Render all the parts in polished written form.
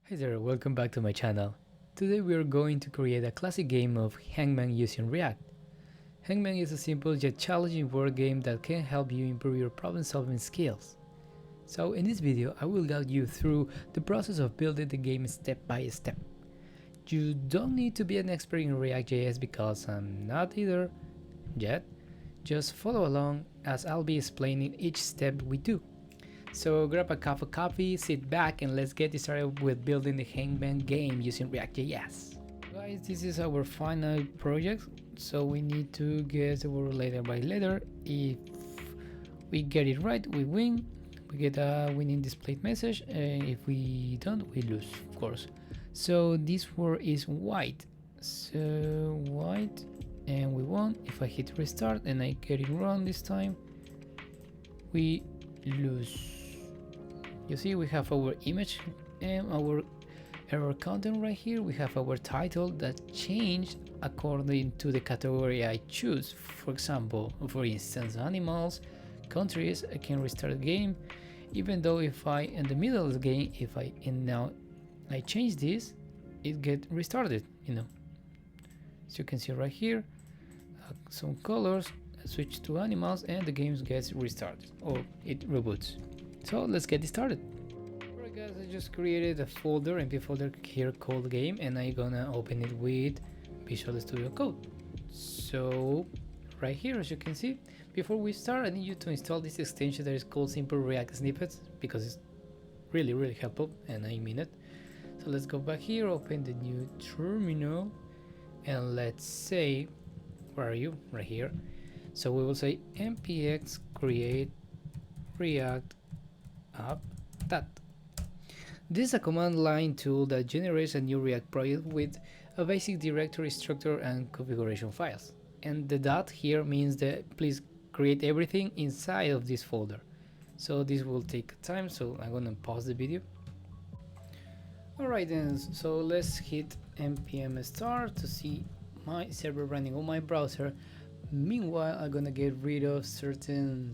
Hey there, welcome back to my channel. Today we are going to create a classic game of Hangman using React. Hangman is a simple yet challenging board game that can help you improve your problem solving skills. So in this video I will guide you through the process of building the game step by step. You don't need to be an expert in React.js because I'm not either yet. Just follow along as I'll be explaining each step we do. So grab a cup of coffee, sit back, and let's get started with building the Hangman game using React.js. Guys, this is our final project, so we need to get our letter by letter. If we get it right, we win. We get a winning display message, and if we don't, we lose, of course. So this word is white. So white, and we won. If I hit restart and I get it wrong this time, we lose. You see, we have our image and our error content right here. We have our title that changed according to the category I choose. For example, for instance, animals, countries. I can restart the game, even though if I in the middle of the game, if I now I change this, it get restarted. So you can see right here, some colors. I switch to animals, and the game gets restarted or it reboots. So let's get started. Alright guys, I just created a folder, empty folder here called game, and I'm gonna open it with Visual Studio Code. So right here, as you can see, before we start, I need you to install this extension that is called Simple React Snippets because it's really helpful, and I mean it. So let's go back here, open the new terminal, and let's say, where are you? Right here. So we will say npx create react app that. This is a command line tool that generates a new React project with a basic directory structure and configuration files. And the dot here means that please create everything inside of this folder. So this will take time, so I'm gonna pause the video. Alright then, so let's hit npm start to see my server running on my browser. Meanwhile, I'm gonna get rid of certain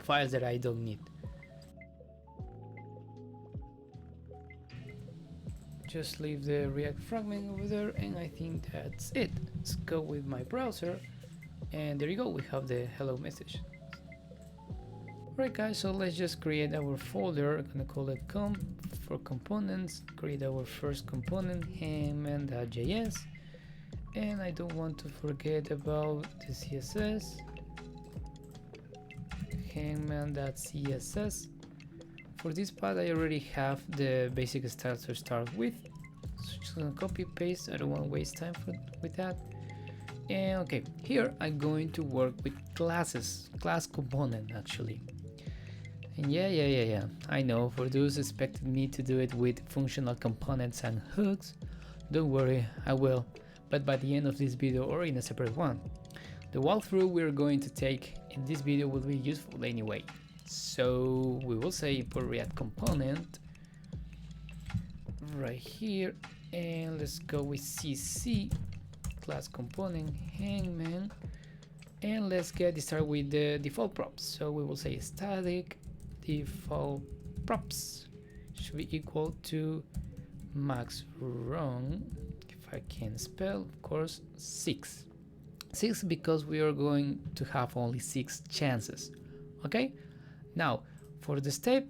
files that I don't need. Just leave the React fragment over there, and I think that's it. Let's go with my browser, and there you go, we have the hello message. Alright guys, so let's just create our folder. I'm gonna call it comp for components, create our first component, hangman.js, and I don't want to forget about the CSS, hangman.css. For this part I already have the basic style to start with, so just gonna copy paste. I don't want to waste time with that. And okay, here I'm going to work with classes, class component actually. And yeah, I know, for those expecting me to do it with functional components and hooks, don't worry, I will, but by the end of this video or in a separate one. The walkthrough we're going to take in this video will be useful anyway. So we will say import React component right here, and let's go with cc class component hangman, and let's get started with the default props. So we will say static default props should be equal to max run, if I can spell, of course, 6 because we are going to have only 6 chances. Okay, now for the state,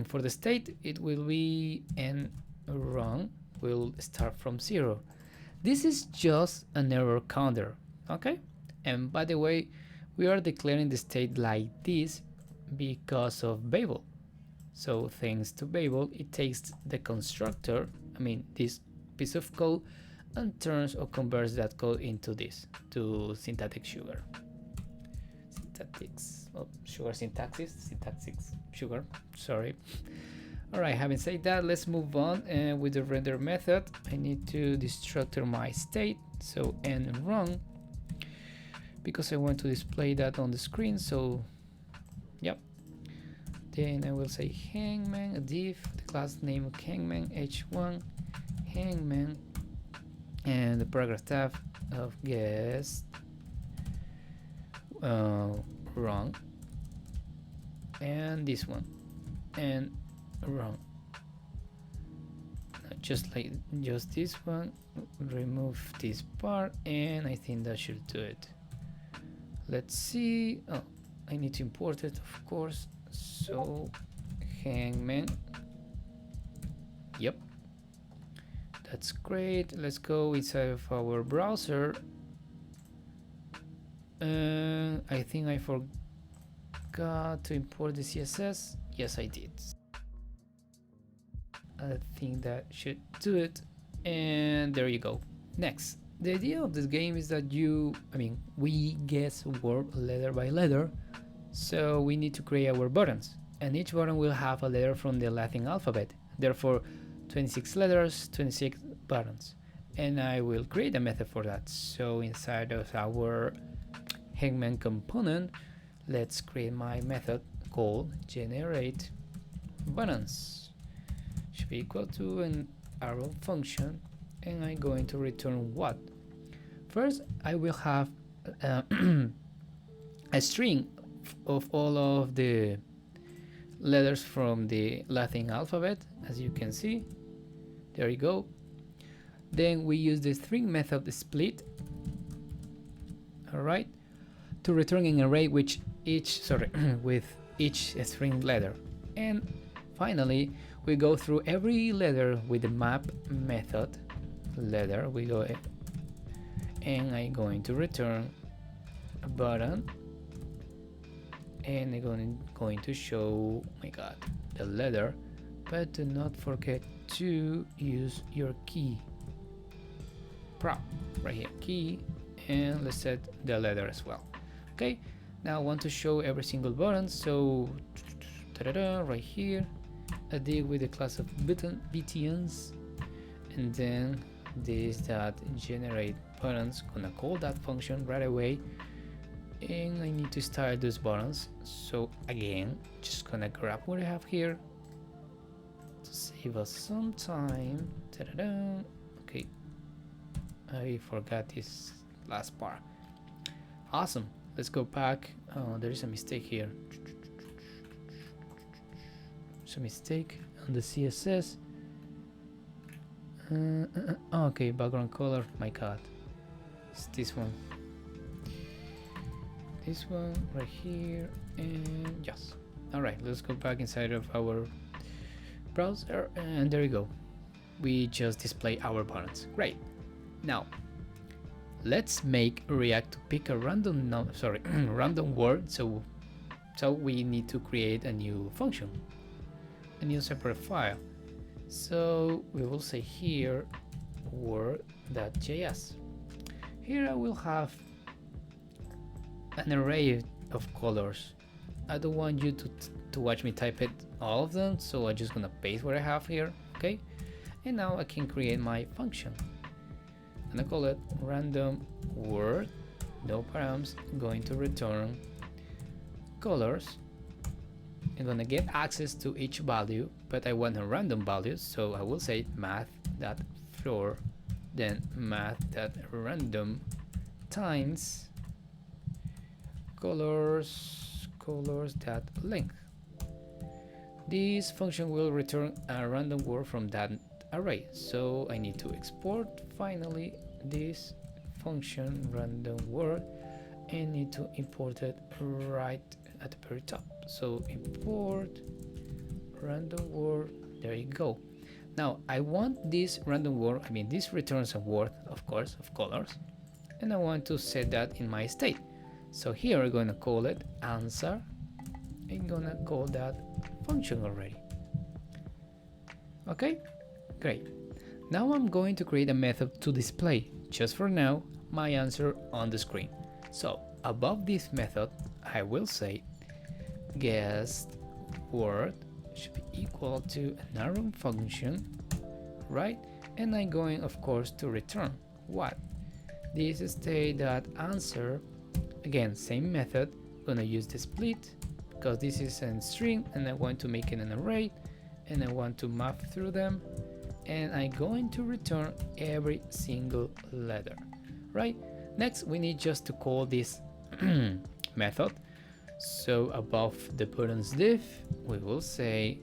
for the state it will be n run will start from 0. This is just an error counter, okay? And by the way, we are declaring the state like this because of Babel. So thanks to Babel, it takes the constructor, I mean this piece of code, and turns or converts that code into this, to syntactic sugar. Syntactics sugar, sorry. Alright, having said that, let's move on with the render method. I need to destructure my state, so n run, because I want to display that on the screen. So yep, then I will say hangman, a div, the class name of hangman, h1 hangman, and the paragraph tab of guest wrong, and this one, and wrong. just this one, remove this part, and I think that should do it. Let's see. Oh, I need to import it, of course. So Hangman, yep, that's great. Let's go inside of our browser. I think I forgot to import the CSS. Yes, I did. I think that should do it, and there you go. Next, the idea of this game is that we guess word letter by letter, so we need to create our buttons, and each button will have a letter from the Latin alphabet. Therefore 26 letters, 26 buttons, and I will create a method for that. So inside of our Hangman component, let's create my method called generateButtons. Should be equal to an arrow function, and I'm going to return what? First, I will have a string of all of the letters from the Latin alphabet, as you can see. There you go. Then we use the string method split, all right, to return an array with each string letter. And finally, we go through every letter with the map method. Letter, we go, and I'm going to return a button, and I'm going to show, oh my god, the letter. But do not forget to use your key prop right here, key, and let's set the letter as well. Okay, now I want to show every single button, so right here I deal with the class of buttons, and then this that generate buttons, gonna call that function right away, and I need to start those buttons. So again, just gonna grab what I have here to save us some time. Okay, I forgot this last part. Awesome, let's go back. There is a mistake here. It's a mistake on the CSS. Okay, background color, my god, it's this one right here, and yes. All right, let's go back inside of our browser, and there you go, we just display our buttons. Great. Now let's make React to pick a random random word. So we need to create a new function, a new separate file. So we will say here word.js. Here I will have an array of colors. I don't want you to watch me type it all of them, so I'm just gonna paste what I have here. Okay, and now I can create my function, and I call it random word, no params, going to return colors. I'm gonna get access to each value, but I want a random value, so I will say math.floor, then math.random times colors.length. This function will return a random word from that array, so I need to export finally this function random word, and need to import it right at the very top. So import random word, there you go. Now I want this random word, this returns a word, of course, of colors, and I want to set that in my state. So here I'm going to call it answer. I'm gonna call that function already. Okay, great. Now I'm going to create a method to display, just for now, my answer on the screen. So above this method, I will say guessed word should be equal to an arrow function, right? And I'm going, of course, to return what? This state that answer. Again, same method, gonna use the split because this is a string and I want to make it an array, and I want to map through them, and I'm going to return every single letter, right? Next, we need just to call this method. So above the buttons div, we will say,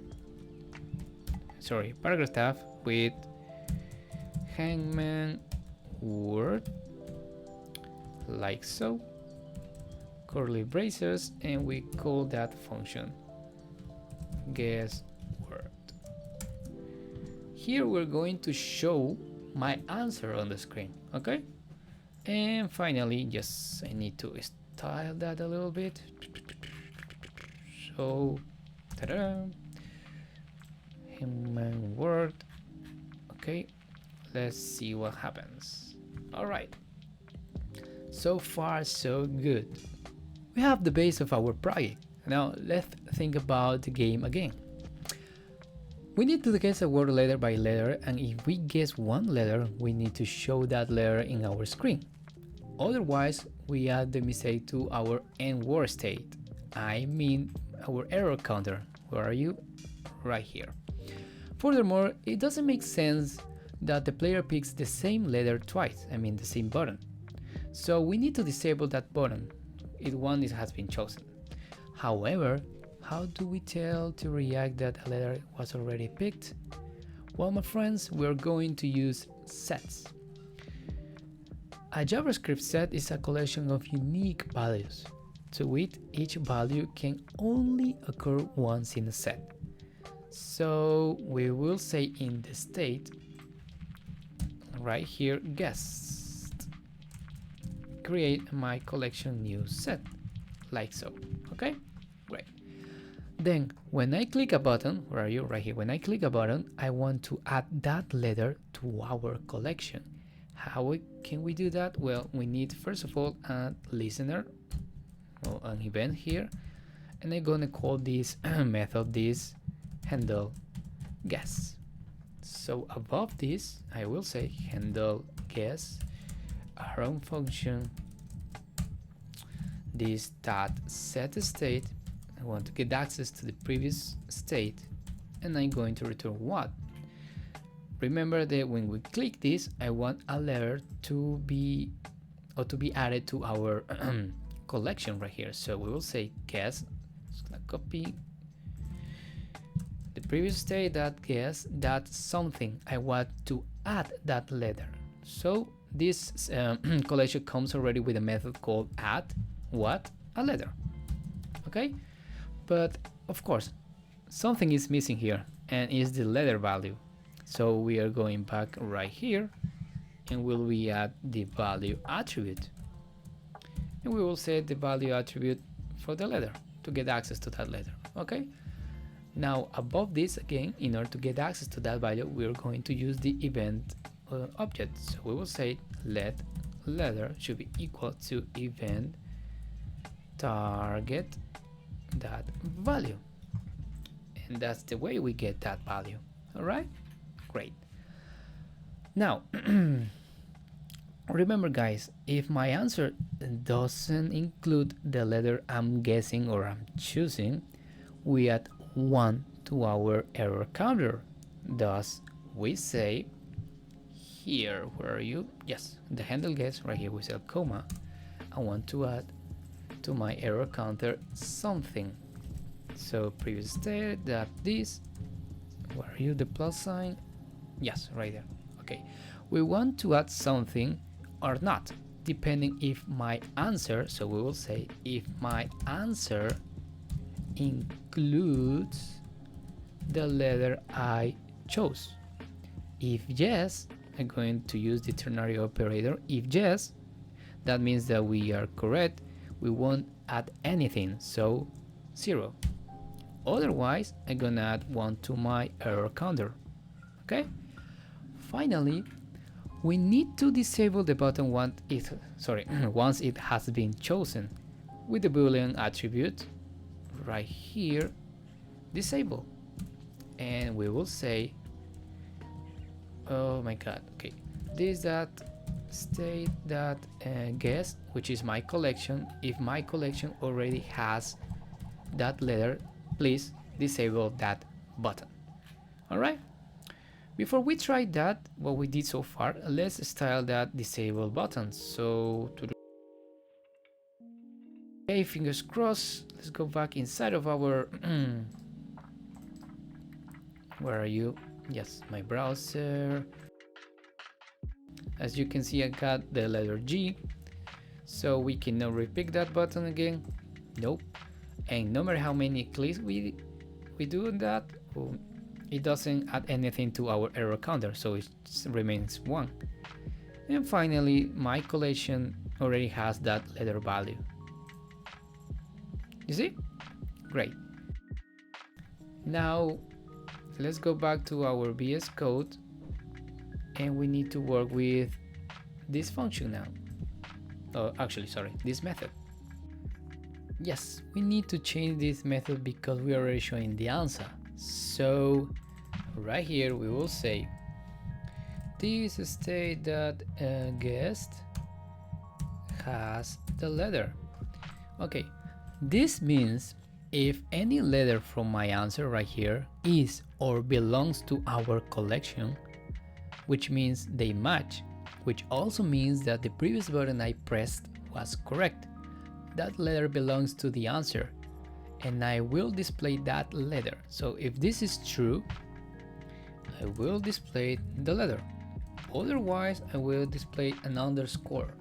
paragraph tab with Hangman word, like so, curly braces, and we call that function guess word. Here we're going to show my answer on the screen, okay? And finally, yes, I need to style that a little bit. So, ta-da! Hangman word. Okay, let's see what happens. All right. So far, so good. We have the base of our project. Now let's think about the game again. We need to guess a word letter by letter, and if we guess one letter, we need to show that letter in our screen. Otherwise, we add the mistake to our end word state. I mean our error counter. Where are you? Right here. Furthermore, it doesn't make sense that the player picks the same letter twice, I mean the same button. So we need to disable that button if one has been chosen. However, how do we tell to React that a letter was already picked? Well, my friends, we're going to use sets. A JavaScript set is a collection of unique values. To it, each value can only occur once in a set. So we will say in the state, right here, guessed, create my collection new set, like so, okay? Great. Then when I click a button, where are you? Right here. When I click a button, I want to add that letter to our collection. How can we do that? Well, we need first of all a listener, or an event here, and I'm gonna call this method this handle guess. So above this, I will say handle guess, our own function, this dot set state. I want to get access to the previous state, and I'm going to return what. Remember that when we click this, I want a letter to be added to our collection right here. So we will say guess. Just gonna copy the previous state that guess that something. I want to add that letter. So this collection comes already with a method called add what? A letter. Okay, but of course something is missing here, and is the letter value. So we are going back right here, and will we add the value attribute, and we will set the value attribute for the letter to get access to that letter. Okay, now above this, again, in order to get access to that value, we are going to use the event object. So we will say let letter should be equal to event target that value, and that's the way we get that value. All right, great. Now remember guys, if my answer doesn't include the letter I'm guessing or I'm choosing, we add 1 to our error counter. Thus we say here, where are you? Yes, the handle guess right here, we say comma, I want to add to my error counter something. So previous state that this, where are you, the plus sign? Yes, right there. Okay, we want to add something or not, depending if my answer, so we will say if my answer includes the letter I chose. If yes, I'm going to use the ternary operator. If yes, that means that we are correct. We won't add anything, so 0. Otherwise, I'm gonna add 1 to my error counter. Okay. Finally, we need to disable the button once it has been chosen with the Boolean attribute right here, disable, and we will say, oh my god, okay, this that state that guess, which is my collection. If my collection already has that letter, please disable that button. All right, before we try that, what we did so far, let's style that disable button. So okay, fingers crossed. Let's go back inside of our where are you? Yes, my browser. As you can see, I got the letter G, so we cannot repick that button again. Nope. And no matter how many clicks we do that, it doesn't add anything to our error counter, so it remains 1. And finally, my collection already has that letter value. You see? Great. Now let's go back to our VS Code, and we need to work with this function now. Actually, sorry, this method. Yes, we need to change this method because we are already showing the answer. So right here we will say this state that guest has the letter. Okay, this means if any letter from my answer right here is or belongs to our collection, which means they match, which also means that the previous button I pressed was correct. That letter belongs to the answer, and I will display that letter. So if this is true, I will display the letter. Otherwise, I will display an underscore.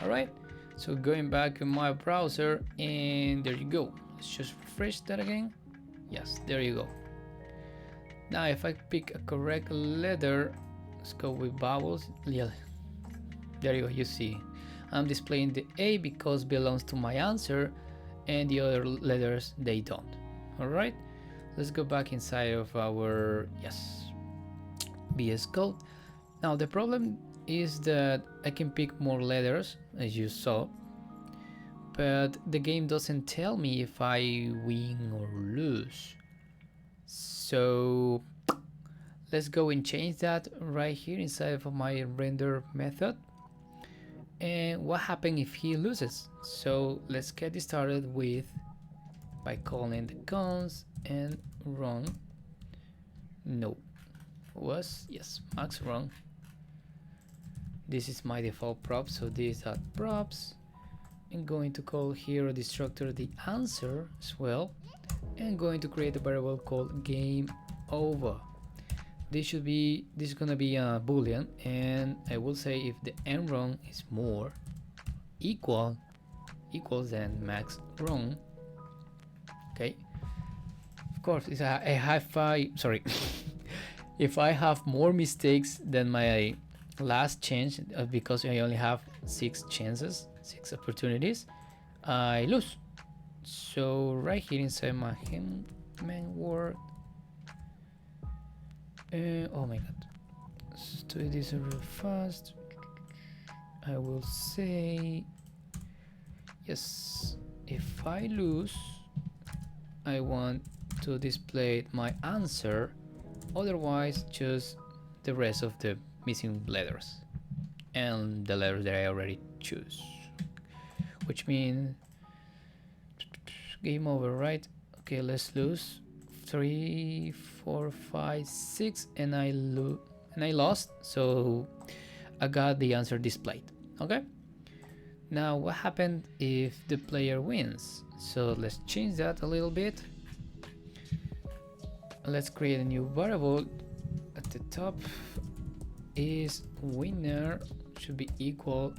Alright, so going back in my browser, and there you go. Let's just refresh that again. Yes, there you go. Now if I pick a correct letter, let's go with vowels. Yeah, there you go. You see, I'm displaying the A because belongs to my answer, and the other letters they don't. Alright, let's go back inside of our VS Code. Now the problem is that I can pick more letters, as you saw, but the game doesn't tell me if I win or lose. So let's go and change that right here inside of my render method. And what happens if he loses? So let's get it started with by calling the cons and run. No, was yes, max run. This is my default prop, so this is props. I'm going to call here a destructor the answer as well, and going to create a variable called game over. This is gonna be a boolean, and I will say if the end run is more equals than max run. Okay, of course it's sorry if I have more mistakes than my last change, because I only have 6 opportunities, I lose. So right here inside my Hangman word, oh my god, let's do this real fast. I will say yes, if I lose, I want to display my answer, otherwise just the rest of the missing letters and the letters that I already choose, which means game over, right? Okay, let's lose 3, 4, 5, 6, and I lost, so I got the answer displayed. Okay, now what happened if the player wins? So let's change that a little bit. Let's create a new variable. At the top is winner should be equal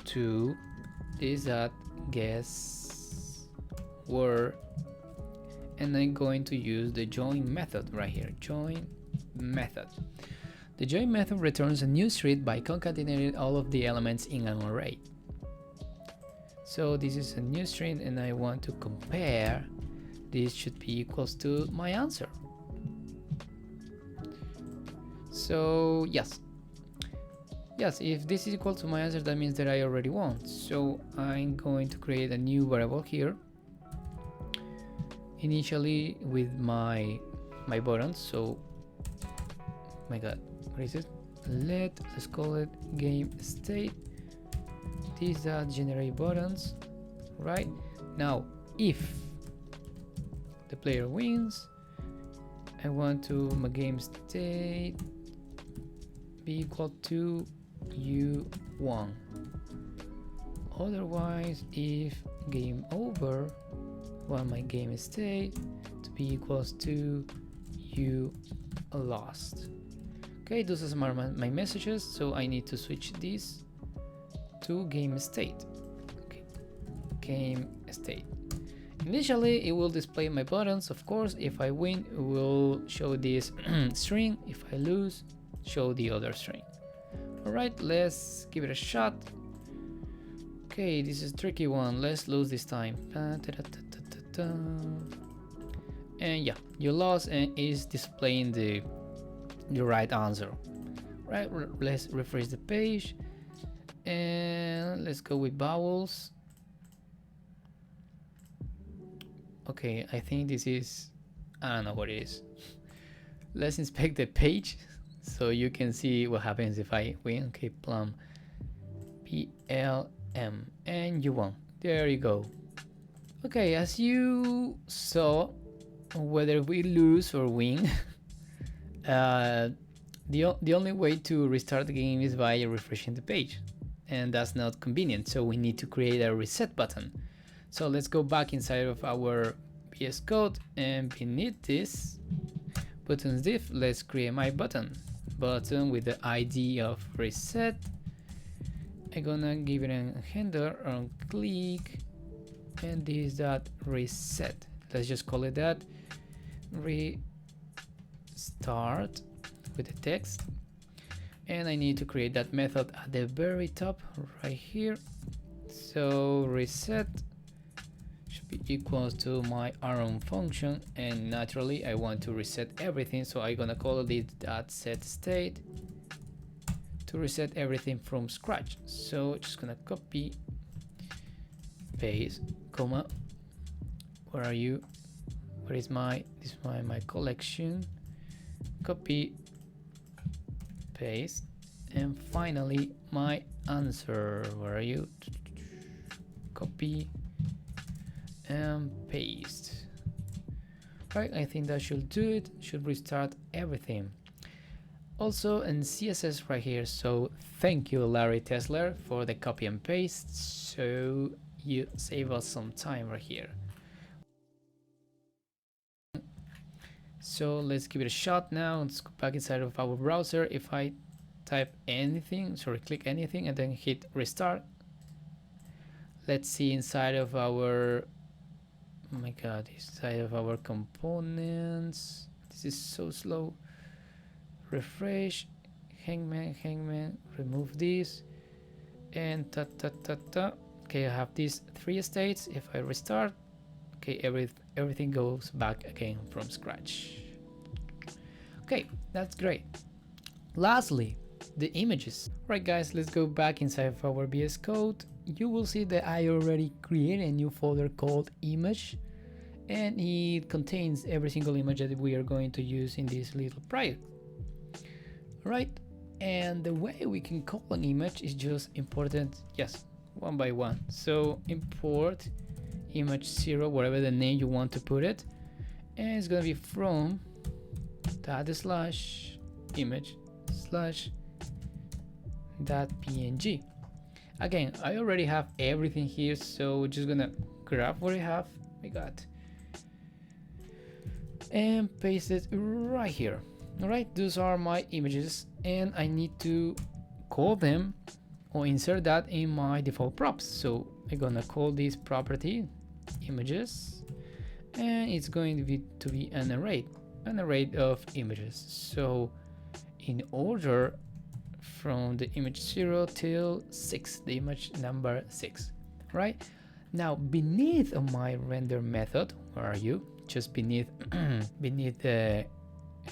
to this guess word, and I'm going to use the join method right here. Join method. The join method returns a new string by concatenating all of the elements in an array. So this is a new string, and I want to compare. This should be equals to my answer. So yes, if this is equal to my answer, that means that I already won. So I'm going to create a new variable here, initially with my buttons. So my god, what is it? Let's call it game state. These are generateButtons. Right now, if the player wins, I want to my game state be equal to you won. Otherwise, if game over, want my game state to be equals to you lost. Okay, those are my messages, so I need to switch this to game state. Okay, game state. Initially, it will display my buttons. Of course, if I win, it will show this string. If I lose, show the other string. All right, let's give it a shot. Okay, this is a tricky one. Let's lose this time. And yeah, you lost, and it's displaying the right answer. Right, let's refresh the page, and let's go with vowels. Okay, I think this is, I don't know what it is. Let's inspect the page so you can see what happens if I win. Okay, plum, PLM, and you won. There you go. Okay, as you saw, whether we lose or win, the only way to restart the game is by refreshing the page, and that's not convenient, so we need to create a reset button. So let's go back inside of our VS Code, and beneath this buttons div, let's create my button with the ID of reset. I'm gonna give it a handler on click, and this is that reset. Let's just call it that restart with the text, and I need to create that method at the very top right here. So reset should be equal to my arm function, and naturally I want to reset everything, so I'm gonna call it that set state to reset everything from scratch. So just gonna copy, paste, comma, where are you? Where is my, this is my collection, copy, paste, and finally my answer, where are you? Copy and paste. Right, I think that should do it, should restart everything. Also in CSS right here, so thank you Larry Tesler for the copy and paste, so you save us some time right here. So let's give it a shot now. Let's go back inside of our browser. If I type anything, sorry, click anything and then hit restart, let's see inside of our, oh my god, inside of our components, this is so slow. Refresh, Hangman, remove this, and okay, I have these 3 states. If I restart, okay, everything goes back again from scratch. Okay, that's great. Lastly, the images. Right guys, let's go back inside of our VS Code. You will see that I already created a new folder called image, and it contains every single image that we are going to use in this little project. Right, and the way we can call an image is just important, yes, one by one. So import image 0, whatever the name you want to put it, and it's gonna be from that slash image slash that png. Again, I already have everything here, so we're just gonna grab what I have, we got, and paste it right here. All right, those are my images, and I need to call them or insert that in my default props. So I'm gonna call this property images, and it's going to be an array of images. So in order from the image 0 till 6, the image number 6. Right now, beneath of my render method, where are you? Just beneath beneath the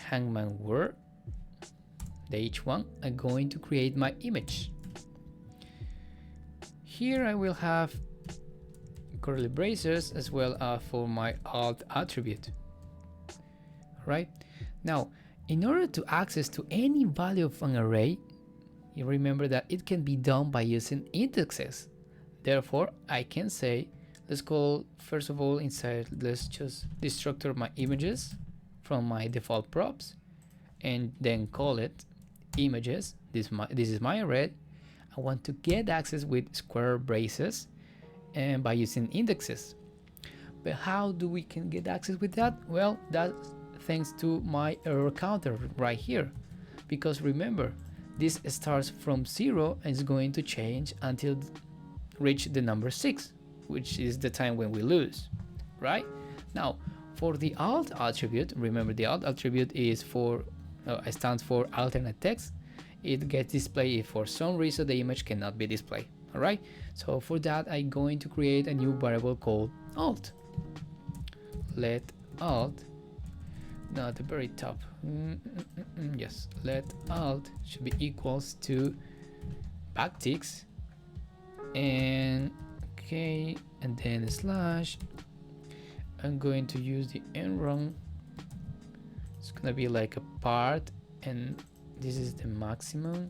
Hangman word, the h1, I'm going to create my image. Here I will have curly braces as well as for my alt attribute. Right now, in order to access to any value of an array, you remember that it can be done by using indexes. Therefore, I can say, let's call, first of all, inside, let's just destructor my images from my default props, and then call it images. This is my array. I want to get access with square braces and by using indexes. But how do we can get access with that? Well, that's thanks to my error counter right here, because remember, this starts from 0 and is going to change until reach the number 6, which is the time when we lose, right? Now, for the alt attribute, remember the alt attribute is for stands for alternate text. It gets displayed if for some reason the image cannot be displayed. All right. So for that, I'm going to create a new variable called alt. Let alt, not at the very top. Yes, let alt should be equals to backticks, and okay, and then slash. I'm going to use the environment. It's gonna be like a part, and this is the maximum.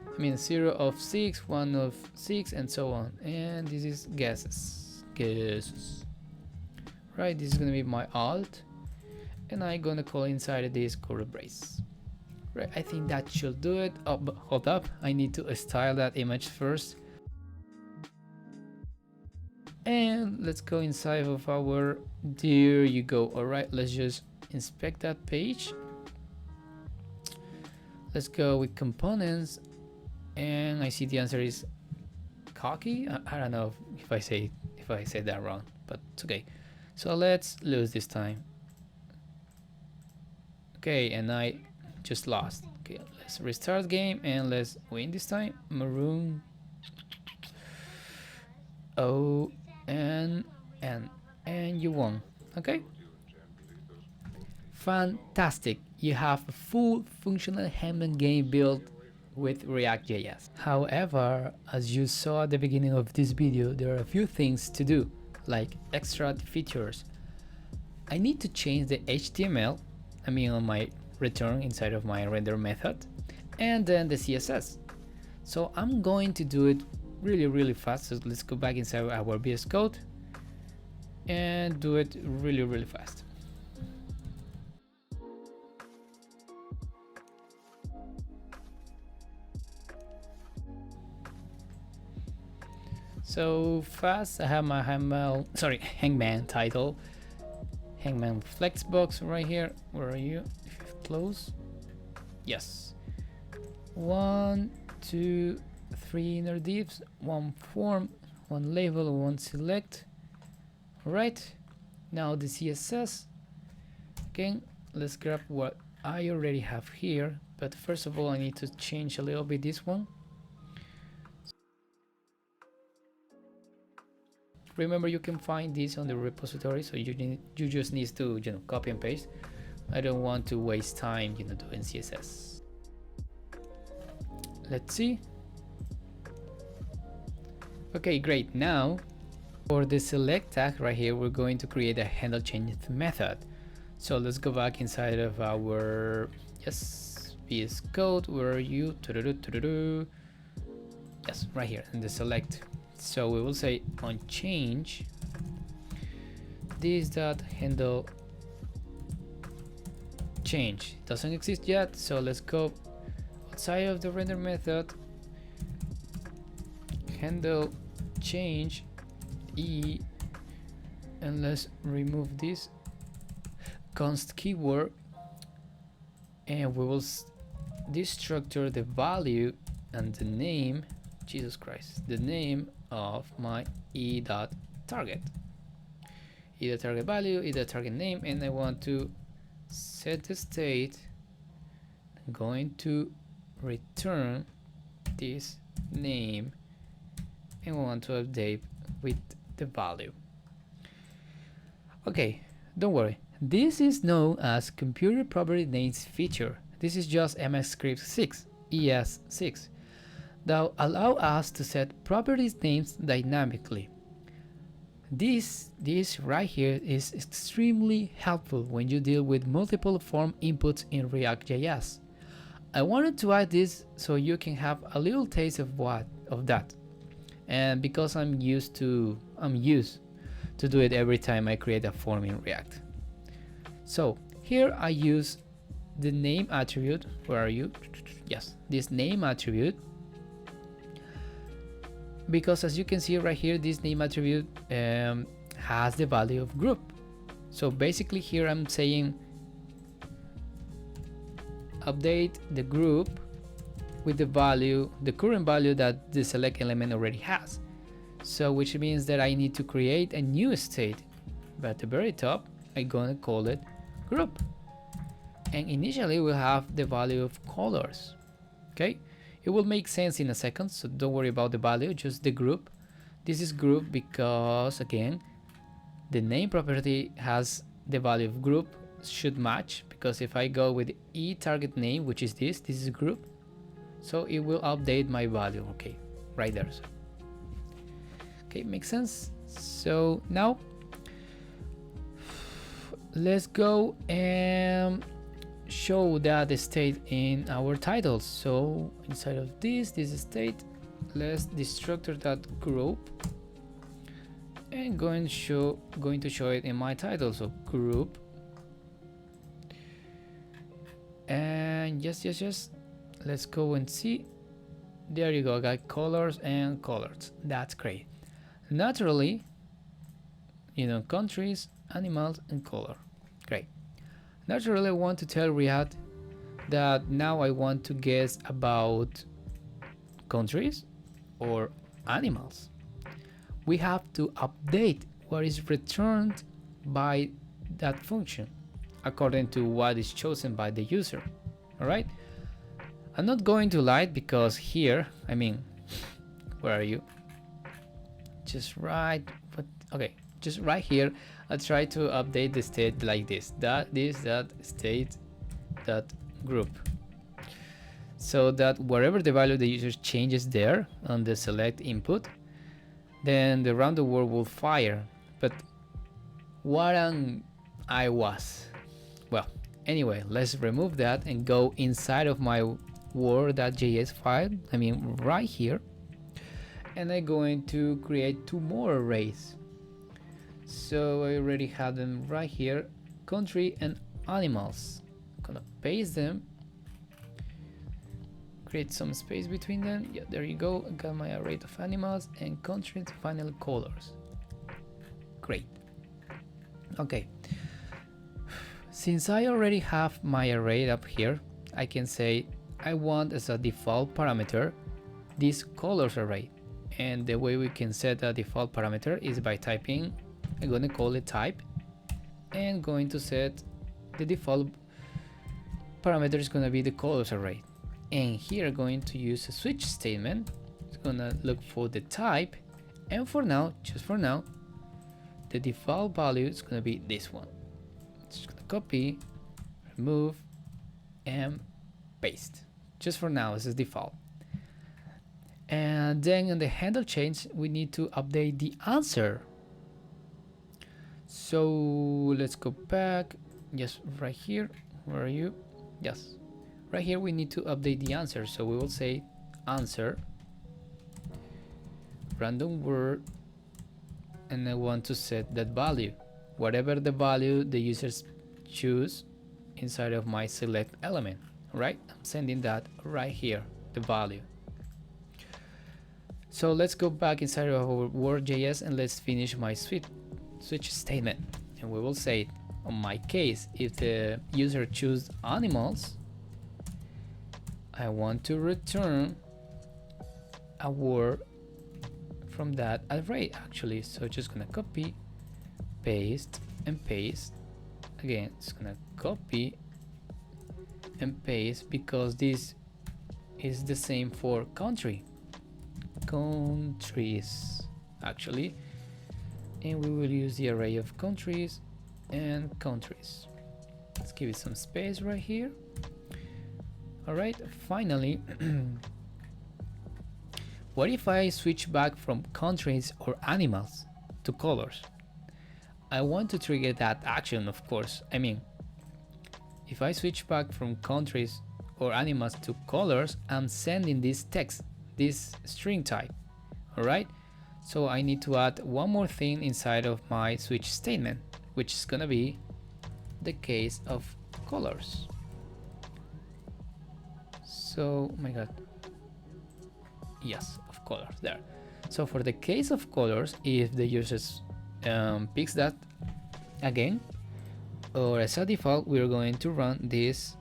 I mean 0 of 6, 1 of 6, and so on. And this is guesses. Right, this is gonna be my alt, and I'm gonna call inside this curly brace. Right, I think that should do it. Oh, but hold up, I need to style that image first. And let's go inside of our, there you go. All right, let's just inspect that page. Let's go with components, and I see the answer is cocky. I don't know if I said that wrong, but it's okay. So let's lose this time. Okay, and I just lost. Okay, let's restart game and let's win this time. Maroon. Oh, and you won. Okay, fantastic. You have a full functional Hangman game built with React.js. However, as you saw at the beginning of this video, there are a few things to do, like extra features. I need to change the HTML, I mean on my return inside of my render method, and then the CSS. So I'm going to do it really fast. So let's go back inside our VS Code and do it really fast. So fast, I have my Hangman title, Hangman flexbox right here. Where are you? Close. Yes. 1, 2, 3 inner divs, 1 form, 1 label, 1 select. All right. Now the CSS. Again, let's grab what I already have here. But first of all, I need to change a little bit this one. Remember, you can find this on the repository, so you just need to copy and paste. I don't want to waste time doing CSS. Let's see. Okay, great. Now for the select tag right here, we're going to create a handle change method. So let's go back inside of our VS Code. Where are you? Yes, right here in the select. So we will say on change this dot handle change. It doesn't exist yet, so let's go outside of the render method, handle change e, and let's remove this const keyword, and we will destructure the value and the name, Jesus Christ, the name of my e.target value, e.target name, and I want to set the state. I'm going to return this name, and we want to update with the value. Okay, don't worry, this is known as computer property names feature. This is just MScript 6 ES6 that allow us to set properties names dynamically. This right here is extremely helpful when you deal with multiple form inputs in React.js. I wanted to add this so you can have a little taste of that, and because I'm used to do it every time I create a form in React. So here I use the name attribute. Where are you? Yes, this name attribute, because as you can see right here, this name attribute has the value of group. So basically here I'm saying update the group with the value, the current value that the select element already has. So which means that I need to create a new state, but at the very top I'm gonna call it group, and initially we'll have the value of colors. Okay, it will make sense in a second, so don't worry about the value, just the group. This is group because again the name property has the value of group should match, because if I go with e target name, which is this is group, so it will update my value. Okay, right there. So, okay, makes sense. So now let's go and show that state in our titles. So inside of this state, let's destructor that group and going to show it in my title. So group, and yes, let's go and see. There you go, I got colors and colors. That's great. Naturally, you know, countries, animals, and color. Great. Naturally, I want to tell React that now I want to guess about countries or animals. We have to update what is returned by that function according to what is chosen by the user. All right. I'm not going to lie, because here, I mean, where are you? Just right, but okay, just right here. I try to update the state like this, that state that group, so that wherever the value the user changes there on the select input, then the round the world will fire. But what I was, well, anyway, let's remove that and go inside of my world.js file, I mean right here, and I'm going to create two more arrays. So I already have them right here, country and animals. I'm gonna paste them, create some space between them. Yeah, there you go. I got my array of animals and country and finally colors. Great. Okay, since I already have my array up here, I can say I want as a default parameter this colors array, and the way we can set a default parameter is by typing, I'm going to call it type, and going to set the default parameter is going to be the colors array, and here I'm going to use a switch statement. It's going to look for the type, and for now, just for now, the default value is going to be this one. Just going to copy, remove, and paste. Just for now, this is default. And then in the handle change, we need to update the answer. So let's go back. Yes, right here. Where are you? Yes, right here we need to update the answer. So we will say answer random word, and I want to set that value, whatever the value the users choose inside of my select element. Right, I'm sending that right here, the value. So let's go back inside of our world.js and let's finish my switch statement, and we will say, on my case, if the user choose animals, I want to return a word from that array actually. So just gonna copy, paste, and paste again. It's gonna copy and paste because this is the same for countries actually, and we will use the array of countries and countries. Let's give it some space right here. All right, finally, what if I switch back from countries or animals to colors? I want to trigger that action, of course. I mean, if I switch back from countries or animals to colors, I'm sending this text, this string type. All right, so I need to add one more thing inside of my switch statement, which is gonna be the case of colors. So, oh my god, yes, of colors there. So for the case of colors, if the user picks that again, or as a default, we're going to run this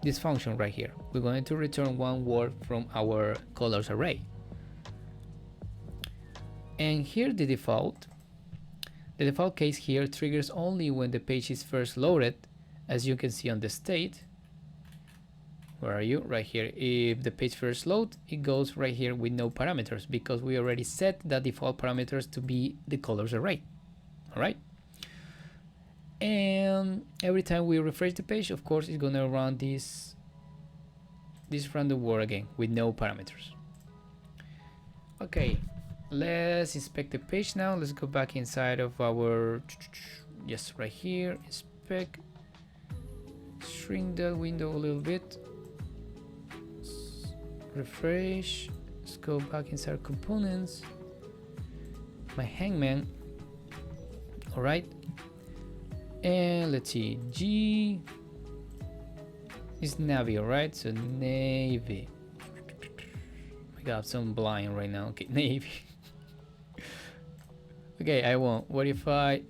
this function right here. We're going to return one word from our colors array. And here the default case here triggers only when the page is first loaded, as you can see on the state. Where are you? Right here. If the page first loads, it goes right here with no parameters because we already set the default parameters to be the colors array. All right. And every time we refresh the page, of course, it's gonna run this random word again with no parameters. Okay, let's inspect the page now. Let's go back inside of our, yes, right here, inspect, shrink that window a little bit, refresh, let's go back inside components, my Hangman. All right. And let's see, G is navy, alright? So navy. I got some blind right now. Okay, navy. Okay, I won't. What if I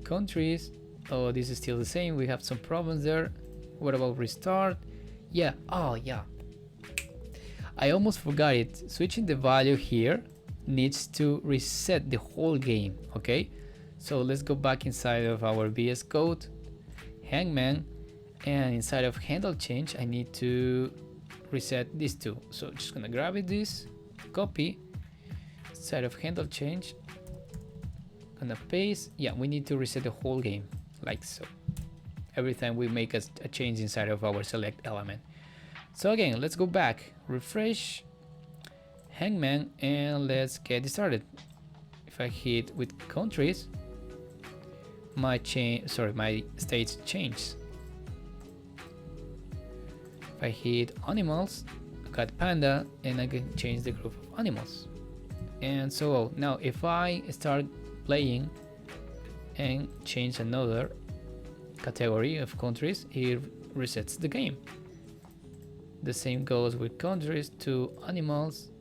countries? Oh, this is still the same. We have some problems there. What about restart? Yeah. Oh, yeah. I almost forgot it. Switching the value here needs to reset the whole game. Okay. So let's go back inside of our VS Code, Hangman, and inside of handle change, I need to reset these two. So just gonna grab it, this, copy, inside of handle change, gonna paste. Yeah, we need to reset the whole game, like so. Every time we make a change inside of our select element. So again, let's go back, refresh, Hangman, and let's get started. If I hit with countries, my states change. If I hit animals, I got panda, and I can change the group of animals. And so now if I start playing and change another category of countries, it resets the game. The same goes with countries to animals,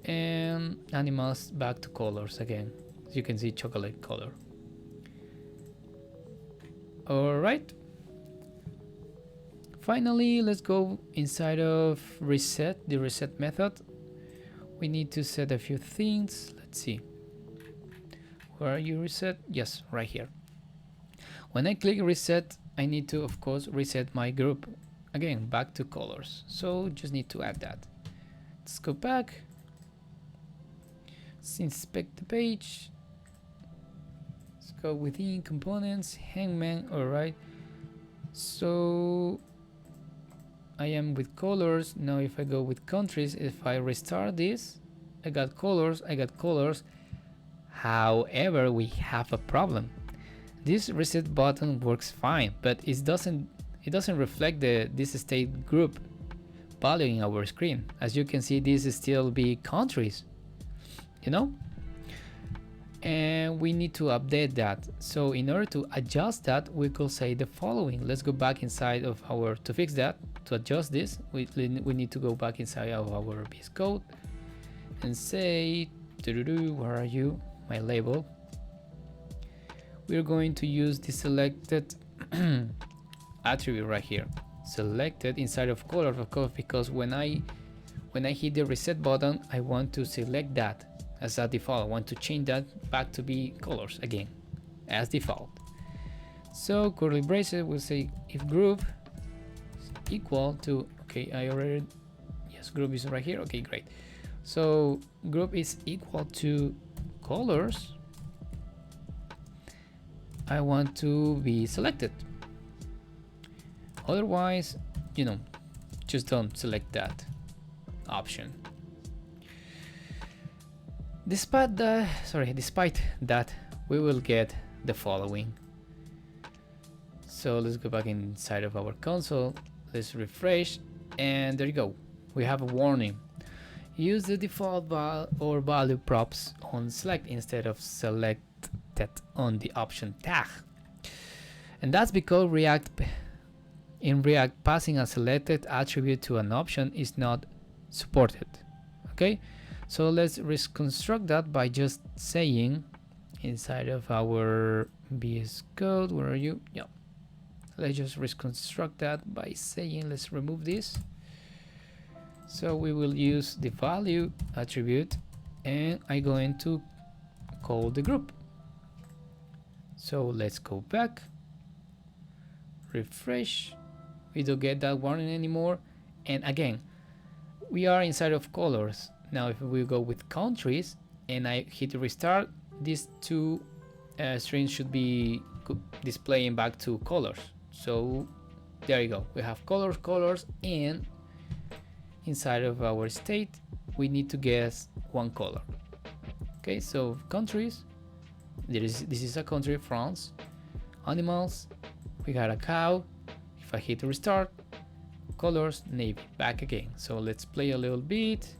and animals back to colors again. As you can see, chocolate color. All right. Finally, let's go inside of reset, the reset method. We need to set a few things. Let's see. Where are you, reset? Yes, right here. When I click reset, I need to, of course, reset my group. Again, back to colors. So just need to add that. Let's go back. Let's inspect the page. Let's go within components, Hangman. All right. So I am with colors. Now if I go with countries, if I restart this, I got colors, However, we have a problem. This reset button works fine, but it doesn't reflect this state group value in our screen. As you can see, this is still be countries, you know? And we need to update that. So in order to adjust that, we could say the following. Let's go back inside of our, to fix that, to adjust this, we need to go back inside of our VS Code and say, where are you? My label. We're going to use the selected attribute right here. Selected inside of color, of course, because when I hit the reset button, I want to select that as a default. I want to change that back to be colors again as default. So curly braces will say if group is equal to, okay, I already, yes, group is right here. Okay, great. So group is equal to colors. I want to be selected. Otherwise, you know, just don't select that option. Despite that, we will get the following. So let's go back inside of our console. Let's refresh, and there you go. We have a warning. Use the default value props on select instead of selected on the option tag. And that's because in React, passing a selected attribute to an option is not supported. Okay, so let's reconstruct that by just saying inside of our VS Code, where are you? Yeah, Let's just reconstruct that by saying let's remove this. So we will use the value attribute and I'm going to call the group. So let's go back, refresh. We don't get that warning anymore. And again, we are inside of colors. Now if we go with countries and I hit restart, these two strings should be displaying back to colors. So there you go, we have colors, and inside of our state we need to guess one color. Okay, so countries, this is a country, France. Animals, we got a cow. If I hit restart, colors, navy, back again. So let's play a little bit.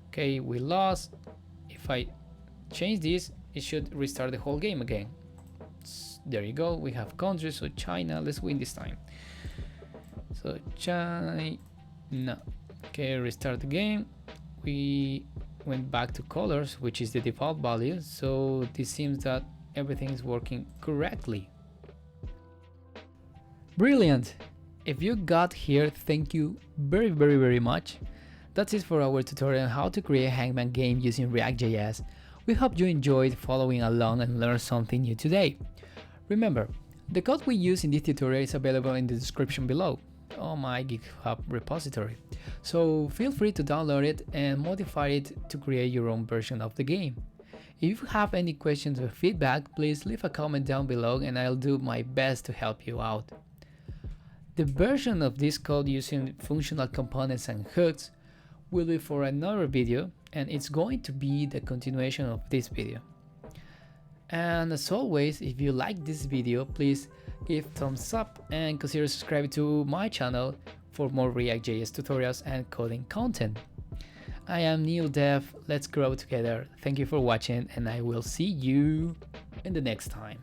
Okay, we lost. If I change this, it should restart the whole game again. There you go, we have countries. So China, let's win this time. So China. Okay, restart the game. We went back to colors, which is the default value. So this seems that everything is working correctly. Brilliant! If you got here, thank you very much. That's it for our tutorial on how to create a Hangman game using React.js. We hope you enjoyed following along and learned something new today. Remember, the code we use in this tutorial is available in the description below on my GitHub repository, so feel free to download it and modify it to create your own version of the game. If you have any questions or feedback, please leave a comment down below and I'll do my best to help you out. The version of this code using functional components and hooks will be for another video, and it's going to be the continuation of this video. And as always, if you like this video, please give thumbs up and consider subscribing to my channel for more React.js tutorials and coding content. I am NeoDev, let's grow together. Thank you for watching and I will see you in the next time.